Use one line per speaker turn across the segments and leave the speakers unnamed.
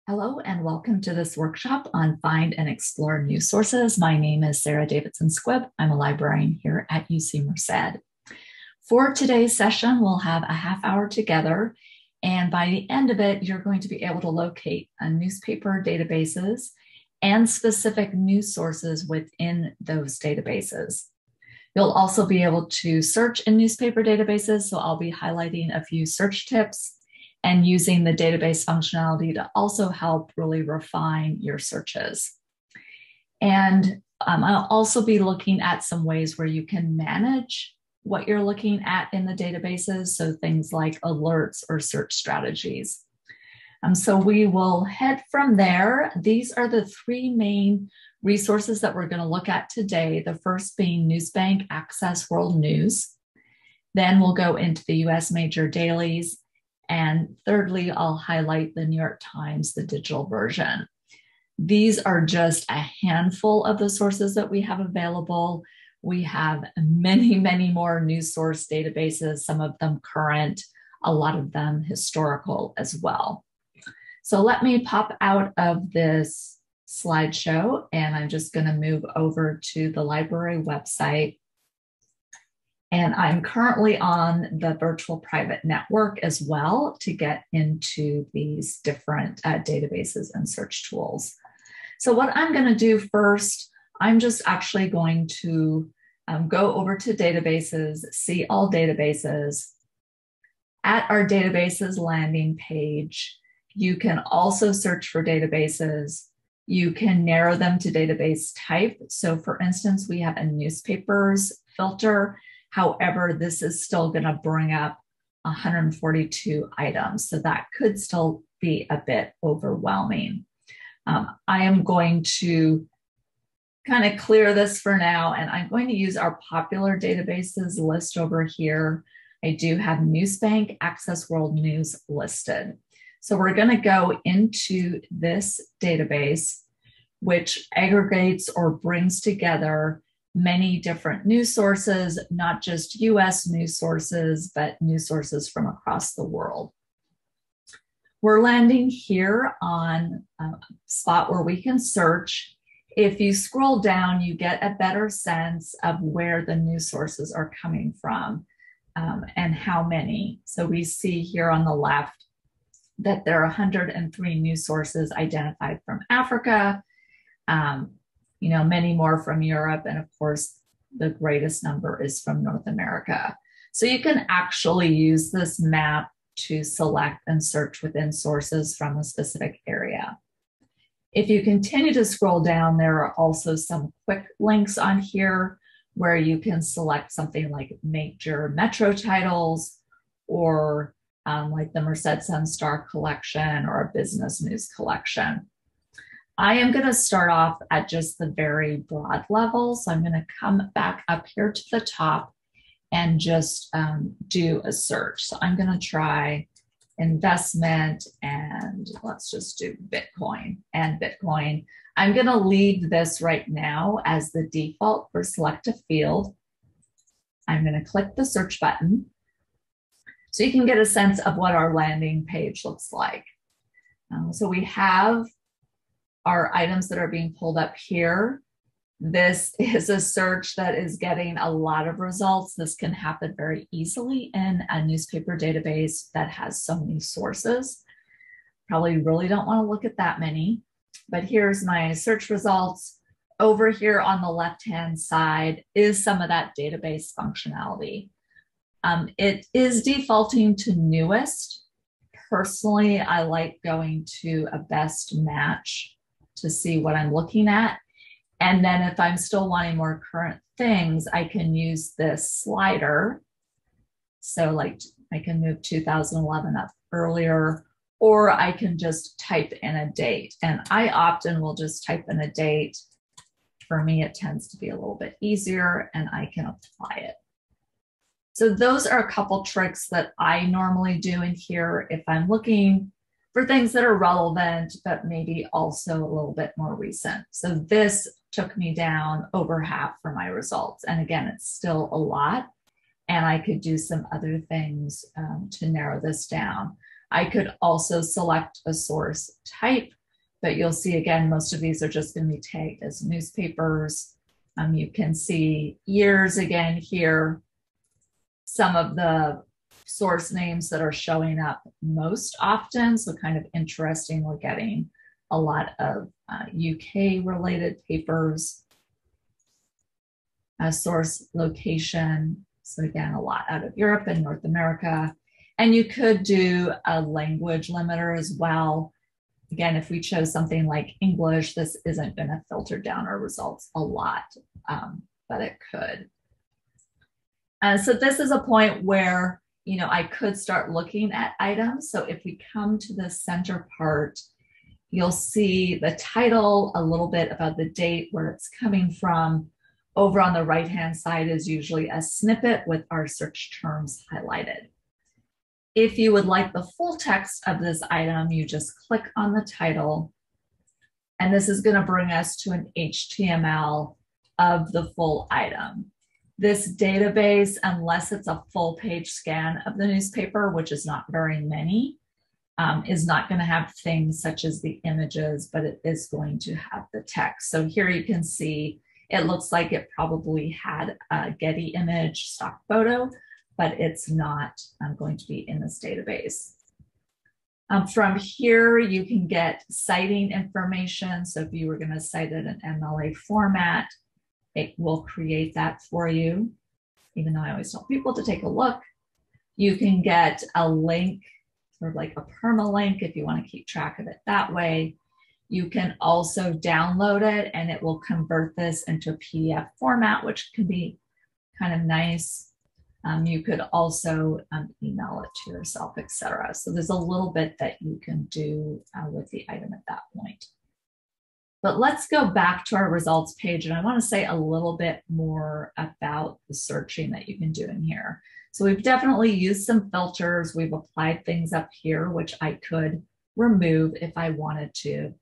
Hello and welcome to this workshop on Find and Explore News Sources. My name is Sarah Davidson Squibb. I'm a librarian here at UC Merced. For today's session, we'll have a half hour together, and by the end of it, you're going to be able to locate newspaper databases and specific news sources within those databases. You'll also be able to search in newspaper databases, so I'll be highlighting a few search tips and using the database functionality to also help really refine your searches. And I'll also be looking at some ways where you can manage what you're looking at in the databases, so things like alerts or search strategies. So we will head from there. These are the three main resources that we're going to look at today, the first being Newsbank Access World News. Then we'll go into the US Major Dailies. And thirdly, I'll highlight the New York Times, the digital version. These are just a handful of the sources that we have available. We have many, many more news source databases, some of them current, a lot of them historical as well. So let me pop out of this slideshow, and I'm just going to move over to the library website. And I'm currently on the virtual private network as well to get into these different databases and search tools. So what I'm going to do first, I'm just actually going to go over to databases, see all databases. At our databases landing page, you can also search for databases. You can narrow them to database type. So for instance, we have a newspapers filter. However, this is still going to bring up 142 items, so that could still be a bit overwhelming. I am going to kind of clear this for now, and I'm going to use our popular databases list over here. I do have Newsbank Access World News listed. So we're going to go into this database, which aggregates or brings together many different news sources, not just US news sources, but news sources from across the world. We're landing here on a spot where we can search. If you scroll down, you get a better sense of where the news sources are coming from and how many. So we see here on the left that there are 103 news sources identified from Africa, many more from Europe, and of course, the greatest number is from North America. So you can actually use this map to select and search within sources from a specific area. If you continue to scroll down, there are also some quick links on here where you can select something like major metro titles or like the Merced Sun Star collection or a business news collection. I am going to start off at just the very broad level. So I'm going to come back up here to the top and just do a search. So I'm going to try investment, and let's just do Bitcoin and Bitcoin. I'm going to leave this right now as the default for select a field. I'm going to click the search button so you can get a sense of what our landing page looks like. So we have our items that are being pulled up here. This is a search that is getting a lot of results. This can happen very easily in a newspaper database that has so many sources. Probably really don't want to look at that many, but here's my search results. Over here on the left-hand side is some of that database functionality. It is defaulting to newest. Personally, I like going to a best match to see what I'm looking at. And then if I'm still wanting more current things, I can use this slider. So like I can move 2011 up earlier, or I can just type in a date. And I often will just type in a date. For me, it tends to be a little bit easier, and I can apply it. So those are a couple tricks that I normally do in here if I'm looking for things that are relevant, but maybe also a little bit more recent. So this took me down over half for my results. And again, it's still a lot, and I could do some other things to narrow this down. I could also select a source type, but you'll see again, most of these are just going to be tagged as newspapers. You can see years again here, some of the source names that are showing up most often. So kind of interesting, we're getting a lot of UK related papers. Source location, so again, a lot out of Europe and North America. And you could do a language limiter as well. Again, if we chose something like English, this isn't going to filter down our results a lot, but it could. So this is a point where, you know, I could start looking at items. So if we come to the center part, you'll see the title, a little bit about the date, where it's coming from. Over on the right-hand side is usually a snippet with our search terms highlighted. If you would like the full text of this item, you just click on the title, and this is going to bring us to an HTML of the full item. This database, unless it's a full page scan of the newspaper, which is not very many, is not going to have things such as the images, but it is going to have the text. So here you can see it looks like it probably had a Getty image stock photo, but it's not going to be in this database. From here, you can get citing information. So if you were going to cite it in MLA format, it will create that for you, even though I always tell people to take a look. You can get a link, sort of like a permalink, if you want to keep track of it that way. You can also download it, and it will convert this into a PDF format, which can be kind of nice. You could also email it to yourself, etc. So there's a little bit that you can do with the item at that point. But let's go back to our results page, and I want to say a little bit more about the searching that you can do in here. So we've definitely used some filters. We've applied things up here, which I could remove if I wanted to.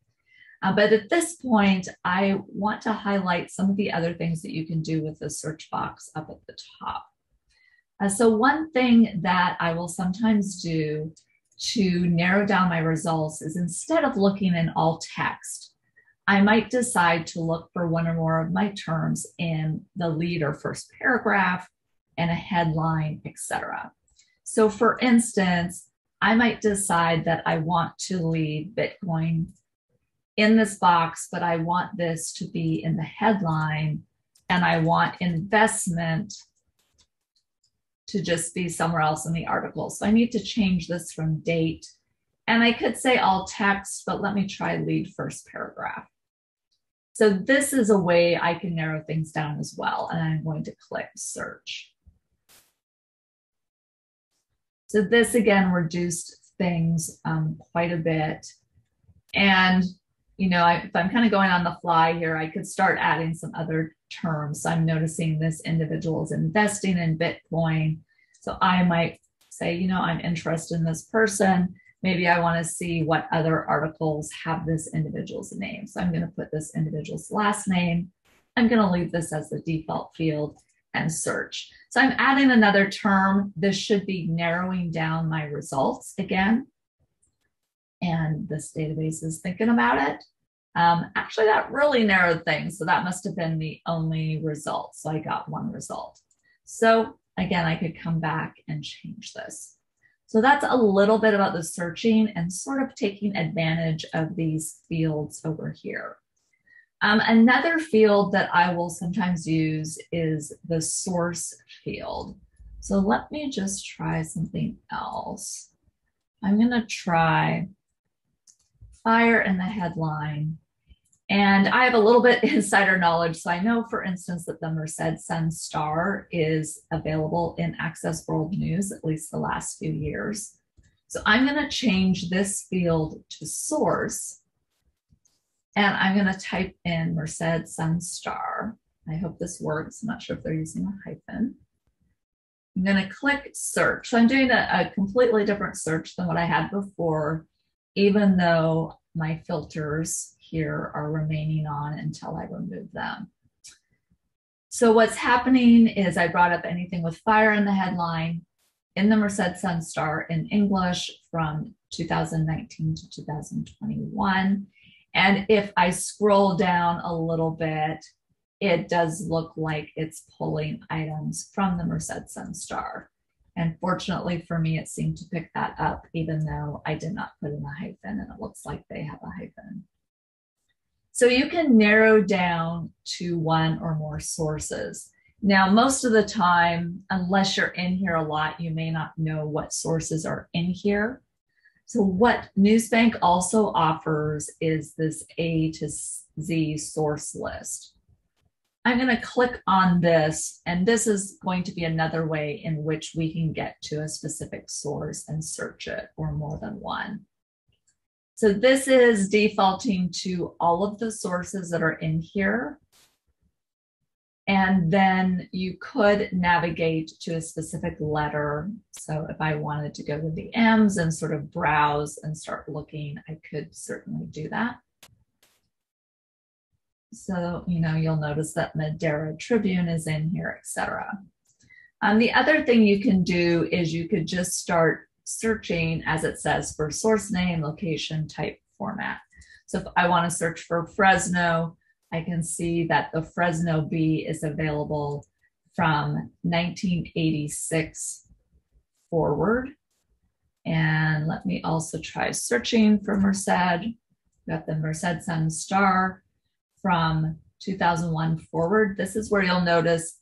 But at this point, I want to highlight some of the other things that you can do with the search box up at the top. So one thing that I will sometimes do to narrow down my results is, instead of looking in all text, I might decide to look for one or more of my terms in the lead or first paragraph and a headline, etc. So for instance, I might decide that I want to lead Bitcoin in this box, but I want this to be in the headline, and I want investment to just be somewhere else in the article. So I need to change this from date, and I could say all text, but let me try lead first paragraph. So this is a way I can narrow things down as well, and I'm going to click search. So this again reduced things quite a bit. And you know, if I'm kind of going on the fly here, I could start adding some other terms. So I'm noticing this individual is investing in Bitcoin. So I might say, you know, I'm interested in this person. Maybe I want to see what other articles have this individual's name. So I'm going to put this individual's last name. I'm going to leave this as the default field and search. So I'm adding another term. This should be narrowing down my results again. And this database is thinking about it. Actually, that really narrowed things. So that must have been the only result. So I got one result. So again, I could come back and change this. So that's a little bit about the searching and sort of taking advantage of these fields over here. Another field that I will sometimes use is the source field. So let me just try something else. I'm going to try fire in the headline. And I have a little bit insider knowledge. So I know, for instance, that the Merced Sun Star is available in Access World News, at least the last few years. So I'm going to change this field to source. And I'm going to type in Merced Sun Star. I hope this works. I'm not sure if they're using a hyphen. I'm going to click search. So I'm doing a completely different search than what I had before, even though my filters here are remaining on until I remove them. So what's happening is I brought up anything with fire in the headline. in the Merced Sun Star in English from 2019 to 2021. And if I scroll down a little bit, it does look like it's pulling items from the Merced Sun Star. And fortunately for me, it seemed to pick that up, even though I did not put in a hyphen, and it looks like they have a hyphen. So you can narrow down to one or more sources. Now, most of the time, unless you're in here a lot, you may not know what sources are in here. So what Newsbank also offers is this A to Z source list. I'm going to click on this, and this is going to be another way in which we can get to a specific source and search it, or more than one. So this is defaulting to all of the sources that are in here. And then you could navigate to a specific letter. So if I wanted to go to the M's and sort of browse and start looking, I could certainly do that. So, you'll notice that Madera Tribune is in here, etc. The other thing you can do is you could just start searching, as it says, for source name, location, type, format. So if I want to search for Fresno, I can see that the Fresno B is available from 1986 forward. And let me also try searching for Merced. We've got the Merced Sun Star from 2001 forward. This is where you'll notice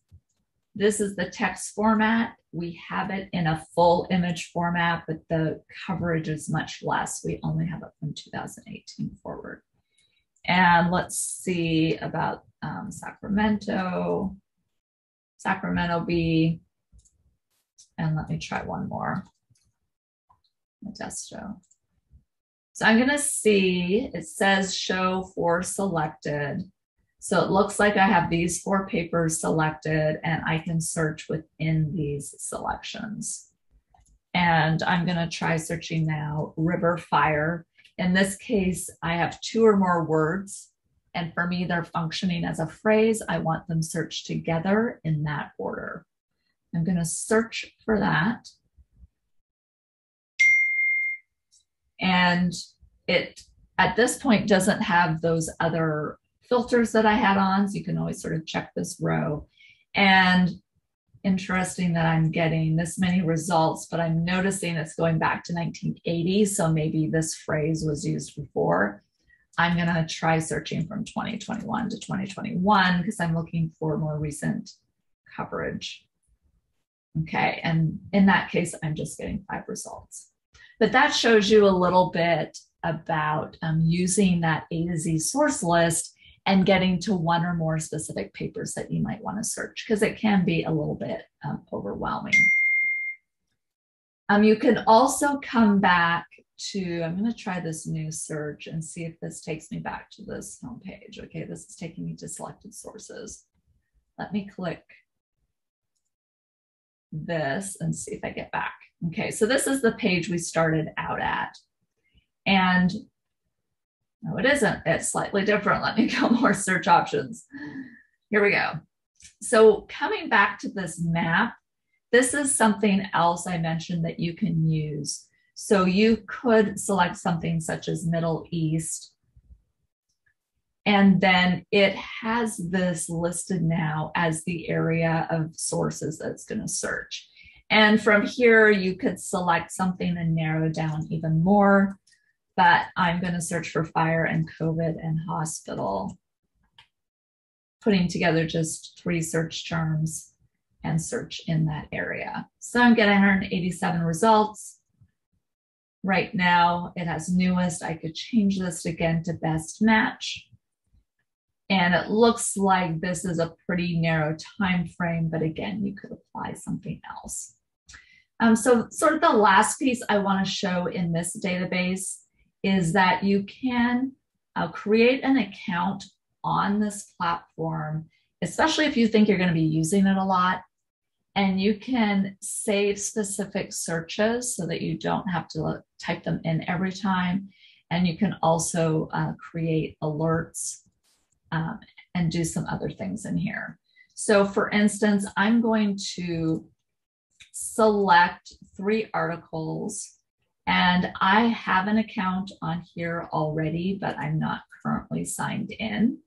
this is the text format. We have it in a full image format, but the coverage is much less. We only have it from 2018 forward. And let's see about Sacramento B. And let me try one more, Modesto. So I'm going to see, it says show for selected. So it looks like I have these 4 papers selected, and I can search within these selections. And I'm going to try searching now, river fire. In this case, I have 2 or more words, and for me, they're functioning as a phrase. I want them searched together in that order. I'm going to search for that. And it, at this point, doesn't have those other filters that I had on, so you can always sort of check this row. And interesting that I'm getting this many results, but I'm noticing it's going back to 1980, so maybe this phrase was used before. I'm going to try searching from 2021 to 2021 because I'm looking for more recent coverage. Okay, and in that case, I'm just getting 5 results. But that shows you a little bit about using that A to Z source list and getting to one or more specific papers that you might want to search, because it can be a little bit overwhelming. You can also come back to, I'm going to try this new search and see if this takes me back to this homepage. Okay, this is taking me to selected sources. Let me click this and see if I get back. Okay, so this is the page we started out at. And no, it isn't. It's slightly different. Let me go more search options. Here we go. So coming back to this map, this is something else I mentioned that you can use. So you could select something such as Middle East, and then it has this listed now as the area of sources that's going to search. And from here, you could select something and narrow down even more, but I'm going to search for fire and COVID and hospital, putting together just 3 search terms and search in that area. So I'm getting 187 results. Right now, it has newest. I could change this again to best match. And it looks like this is a pretty narrow time frame, but again, you could apply something else. So sort of the last piece I want to show in this database is that you can create an account on this platform, especially if you think you're going to be using it a lot, and you can save specific searches so that you don't have to type them in every time. And you can also create alerts and do some other things in here. So for instance, I'm going to select 3 articles. And I have an account on here already, but I'm not currently signed in.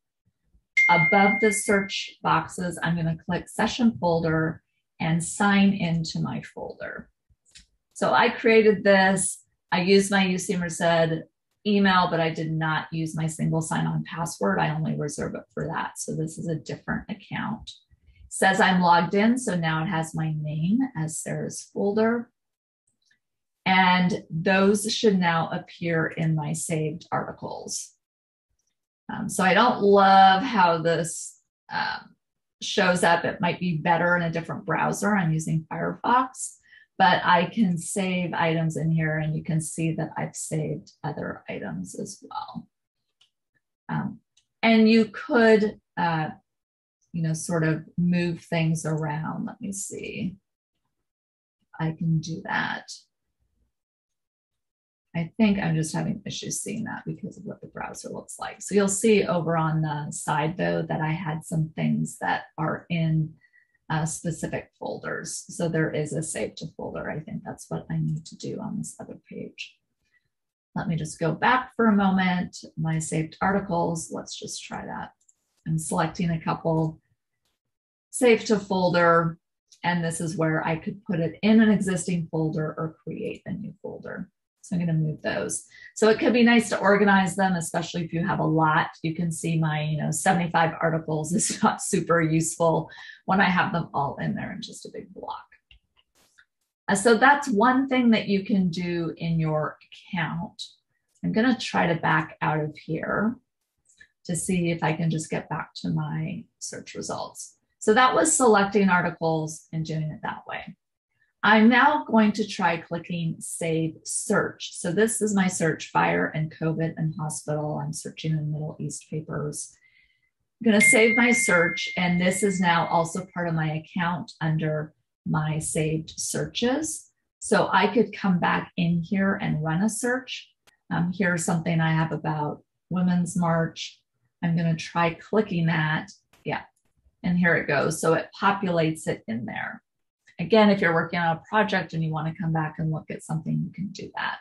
Above the search boxes, I'm going to click Session Folder and sign into my folder. So I created this. I used my UC Merced email, but I did not use my single sign-on password. I only reserve it for that. So this is a different account. It says I'm logged in, so now it has my name as Sarah's folder. And those should now appear in my saved articles. So I don't love how this shows up. It might be better in a different browser. I'm using Firefox, but I can save items in here, and you can see that I've saved other items as well. And you could, sort of move things around. Let me see. I can do that. I think I'm just having issues seeing that because of what the browser looks like. So you'll see over on the side, though, that I had some things that are in specific folders. So there is a save to folder. I think that's what I need to do on this other page. Let me just go back for a moment. My saved articles, let's just try that. I'm selecting a couple, save to folder, and this is where I could put it in an existing folder or create a new folder. So I'm going to move those. So it could be nice to organize them, especially if you have a lot. You can see my 75 articles is not super useful when I have them all in there in just a big block. So that's one thing that you can do in your account. I'm going to try to back out of here to see if I can just get back to my search results. So that was selecting articles and doing it that way. I'm now going to try clicking Save Search. So this is my search, fire and COVID and hospital. I'm searching in Middle East papers. I'm going to save my search, and this is now also part of my account under my saved searches. So I could come back in here and run a search. Here's something I have about Women's March. I'm going to try clicking that. Yeah, and here it goes. So it populates it in there. Again, if you're working on a project and you want to come back and look at something, you can do that.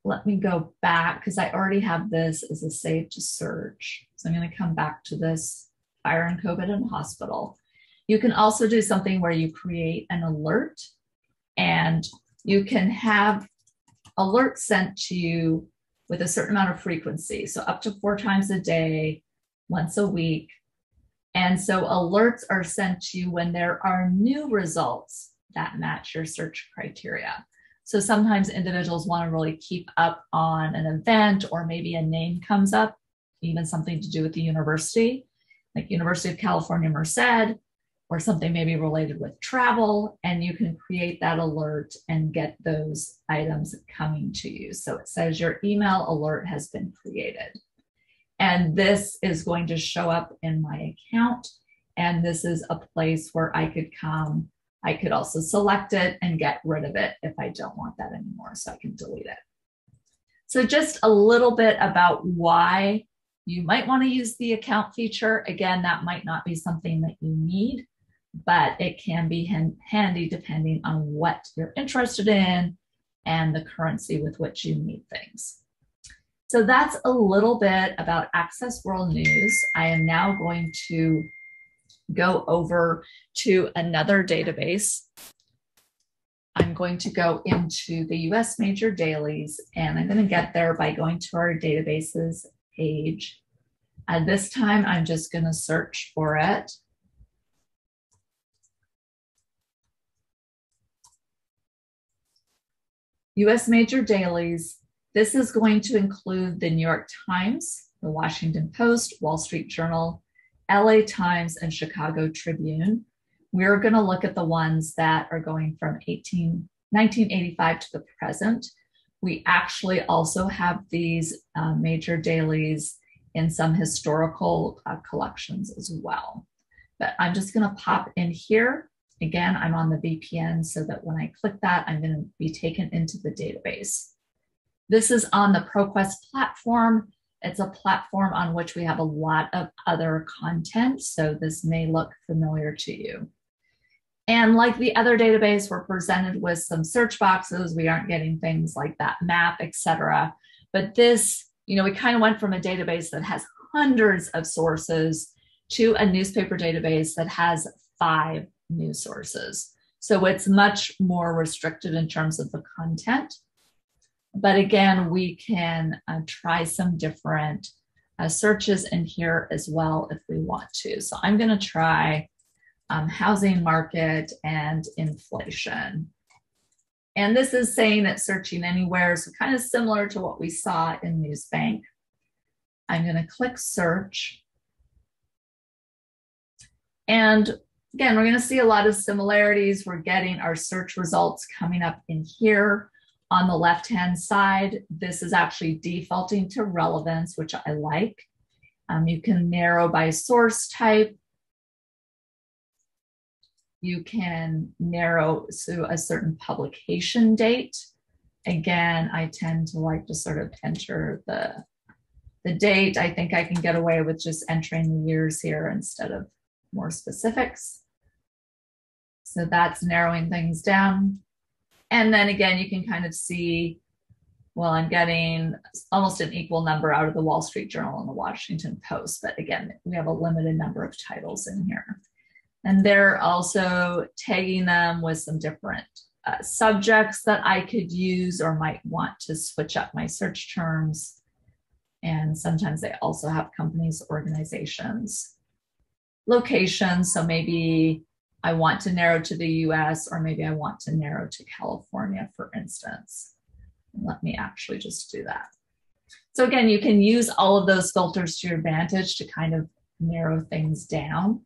Let me go back because I already have this as a save to search. So I'm going to come back to this fire and COVID and hospital. You can also do something where you create an alert, and you can have alerts sent to you with a certain amount of frequency. So up to 4 times a day, once a week. And so alerts are sent to you when there are new results that match your search criteria. So sometimes individuals want to really keep up on an event, or maybe a name comes up, even something to do with the university, like University of California, Merced, or something maybe related with travel, and you can create that alert and get those items coming to you. So it says your email alert has been created. And this is going to show up in my account. And this is a place where I could come. I could also select it and get rid of it if I don't want that anymore, so I can delete it. So just a little bit about why you might want to use the account feature. Again, that might not be something that you need, but it can be handy depending on what you're interested in and the currency with which you need things. So that's a little bit about Access World News. I am now going to go over to another database. I'm going to go into the US Major Dailies, and I'm going to get there by going to our databases page. This time, I'm just going to search for it. US Major Dailies. This is going to include the New York Times, the Washington Post, Wall Street Journal, LA Times, and Chicago Tribune. We're going to look at the ones that are going from 1985 to the present. We actually also have these major dailies in some historical collections as well. But I'm just going to pop in here. Again, I'm on the VPN so that when I click that, I'm going to be taken into the database. This is on the Proquest platform. It's a platform on which we have a lot of other content, so this may look familiar to you. And like the other database, we're presented with some search boxes. We aren't getting things like that map, etc. But this, we kind of went from a database that has hundreds of sources to a newspaper database that has 5 news sources. So it's much more restricted in terms of the content. But again, we can try some different searches in here as well if we want to. So I'm going to try housing market and inflation. And this is saying it's searching anywhere, so kind of similar to what we saw in Newsbank. I'm going to click search. And again, we're going to see a lot of similarities. We're getting our search results coming up in here. On the left-hand side, this is actually defaulting to relevance, which I like. You can narrow by source type. You can narrow to a certain publication date. Again, I tend to like to sort of enter the date. I think I can get away with just entering the years here instead of more specifics. So that's narrowing things down. And then again, you can kind of see, well, I'm getting almost an equal number out of the Wall Street Journal and the Washington Post. But again, we have a limited number of titles in here. And they're also tagging them with some different subjects that I could use or might want to switch up my search terms. And sometimes they also have companies, organizations, locations. So maybe I want to narrow to the US, or maybe I want to narrow to California, for instance. Let me actually just do that. So again, you can use all of those filters to your advantage to kind of narrow things down.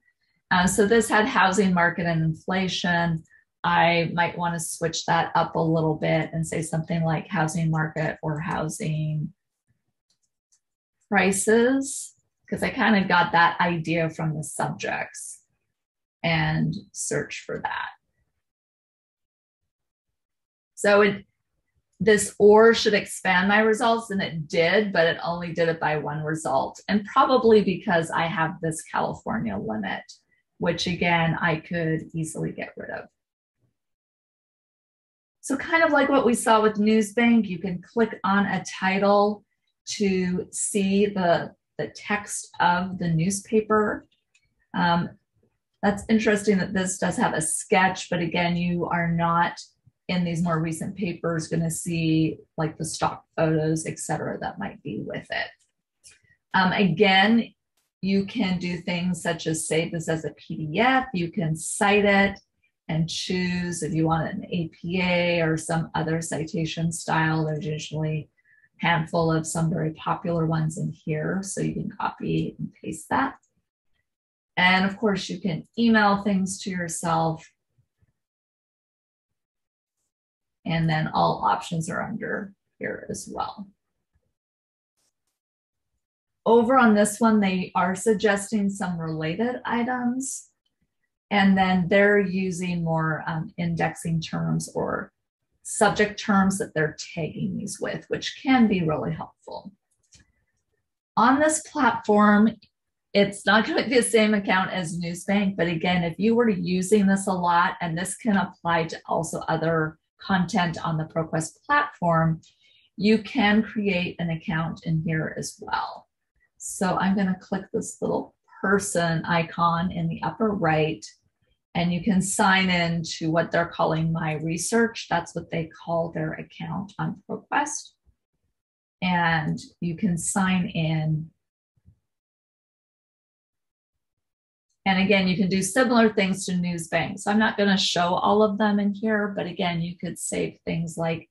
So this had housing market and inflation. I might want to switch that up a little bit and say something like housing market or housing prices, because I kind of got that idea from the subjects, and search for that. So this or should expand my results, and it did, but it only did it by 1 result, and probably because I have this California limit, which again, I could easily get rid of. So kind of like what we saw with Newsbank, you can click on a title to see the text of the newspaper. That's interesting that this does have a sketch, but again, you are not in these more recent papers going to see like the stock photos, et cetera, that might be with it. Again, you can do things such as save this as a PDF. You can cite it and choose if you want an APA or some other citation style. There's usually a handful of some very popular ones in here, so you can copy and paste that. And of course, you can email things to yourself. And then all options are under here as well. Over on this one, they are suggesting some related items. And then they're using more indexing terms or subject terms that they're tagging these with, which can be really helpful. On this platform, it's not going to be the same account as Newsbank, but again, if you were using this a lot, and this can apply to also other content on the Proquest platform, you can create an account in here as well. So I'm going to click this little person icon in the upper right, and you can sign in to what they're calling My Research. That's what they call their account on Proquest. And you can sign in. And again, you can do similar things to Newsbank. So I'm not going to show all of them in here, but again, you could save things like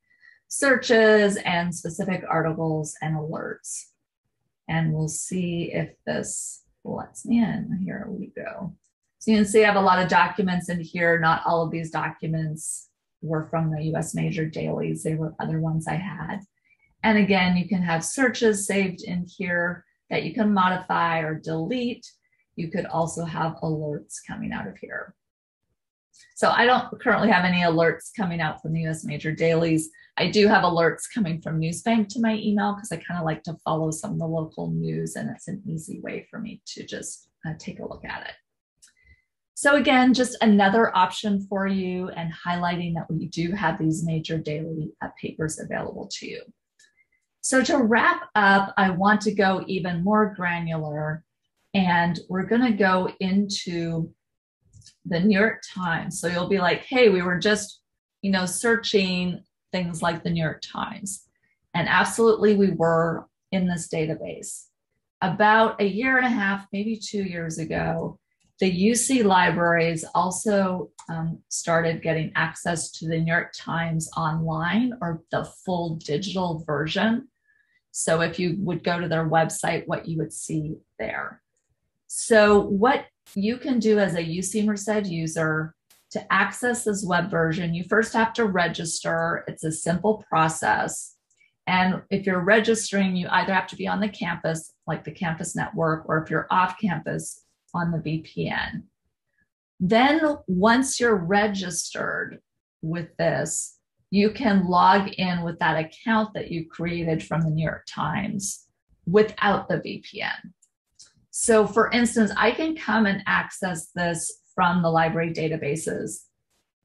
searches and specific articles and alerts. And we'll see if this lets me in. Here we go. So you can see I have a lot of documents in here. Not all of these documents were from the US Major Dailies. They were other ones I had. And again, you can have searches saved in here that you can modify or delete. You could also have alerts coming out of here. So I don't currently have any alerts coming out from the US Major Dailies. I do have alerts coming from Newsbank to my email because I kind of like to follow some of the local news, and it's an easy way for me to just take a look at it. So again, just another option for you and highlighting that we do have these major daily papers available to you. So to wrap up, I want to go even more granular, and we're going to go into the New York Times. So you'll be like, hey, we were just, searching things like the New York Times. And absolutely, we were in this database. About a year and a half, maybe 2 years ago, the UC libraries also started getting access to the New York Times online, or the full digital version. So if you would go to their website, what you would see there. So what you can do as a UC Merced user to access this web version, you first have to register. It's a simple process. And if you're registering, you either have to be on the campus, like the campus network, or if you're off campus, on the VPN. Then once you're registered with this, you can log in with that account that you created from the New York Times without the VPN. So for instance, I can come and access this from the library databases,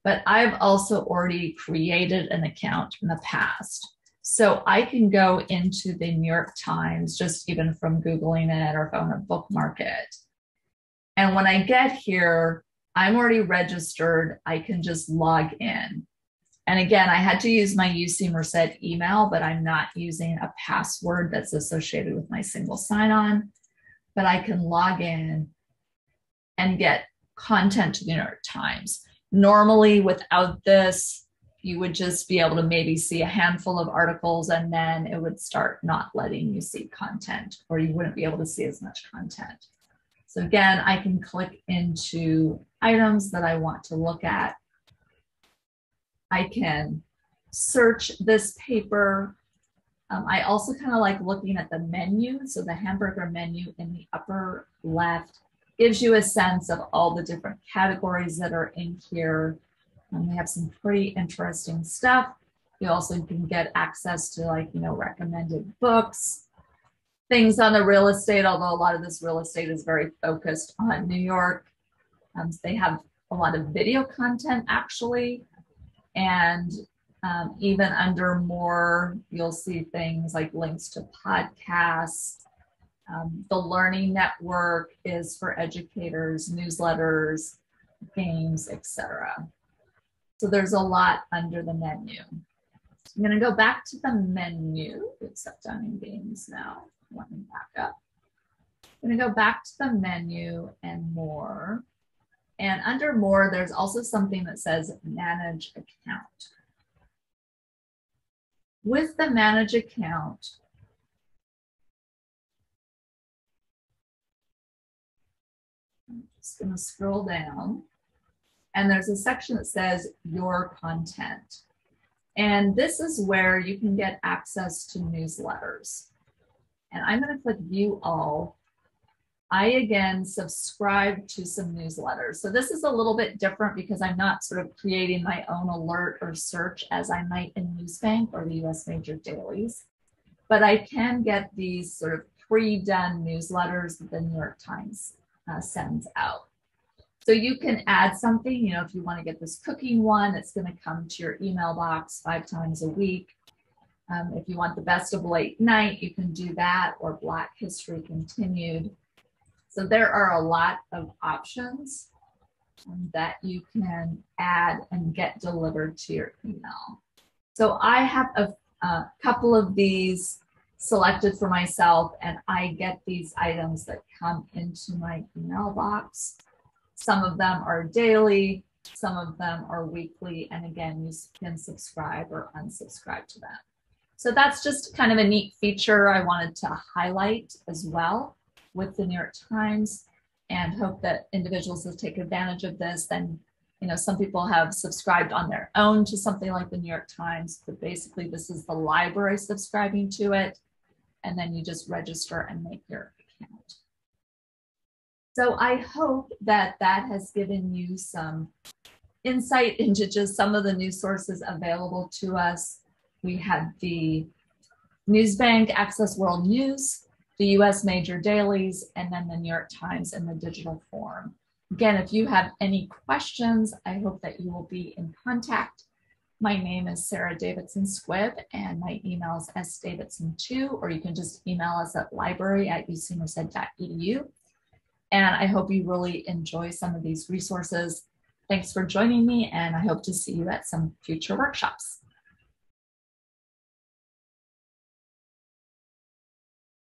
but I've also already created an account in the past. So I can go into the New York Times, just even from Googling it, or if I want to bookmark it. And when I get here, I'm already registered. I can just log in. And again, I had to use my UC Merced email, but I'm not using a password that's associated with my single sign-on. But I can log in and get content to the New York Times. Normally, without this, you would just be able to maybe see a handful of articles, and then it would start not letting you see content, or you wouldn't be able to see as much content. So again, I can click into items that I want to look at. I can search this paper. I also kind of like looking at the menu. So the hamburger menu in the upper left gives you a sense of all the different categories that are in here. We have some pretty interesting stuff. You also can get access to recommended books, things on the real estate, although a lot of this real estate is very focused on New York. So they have a lot of video content actually. And even under more, you'll see things like links to podcasts. The Learning Network is for educators, newsletters, games, etc. So there's a lot under the menu. I'm going to go back to the menu, except I'm in games now. Let me back up. I'm going to go back to the menu and more. And under more, there's also something that says manage account. With the manage account, I'm just going to scroll down. And there's a section that says your content. And this is where you can get access to newsletters. And I'm going to click view all. I again subscribe to some newsletters. So this is a little bit different because I'm not sort of creating my own alert or search as I might in Newsbank or the US Major Dailies. But I can get these sort of pre-done newsletters that the New York Times sends out. So you can add something, if you want to get this cooking one, it's going to come to your email box 5 times a week. If you want the best of late night, you can do that, or Black History Continued. So there are a lot of options that you can add and get delivered to your email. So I have a couple of these selected for myself, and I get these items that come into my email box. Some of them are daily, some of them are weekly, and again, you can subscribe or unsubscribe to them. So that's just kind of a neat feature I wanted to highlight as well with the New York Times, and hope that individuals will take advantage of this. Then, some people have subscribed on their own to something like the New York Times, but basically this is the library subscribing to it, and then you just register and make your account. So I hope that that has given you some insight into just some of the news sources available to us. We had the Newsbank Access World News, the US Major Dailies, and then the New York Times in the digital form. Again, if you have any questions, I hope that you will be in contact. My name is Sarah Davidson Squibb, and my email is sdavidson2, or you can just email us at library@ucmerced.edu. And I hope you really enjoy some of these resources. Thanks for joining me, and I hope to see you at some future workshops.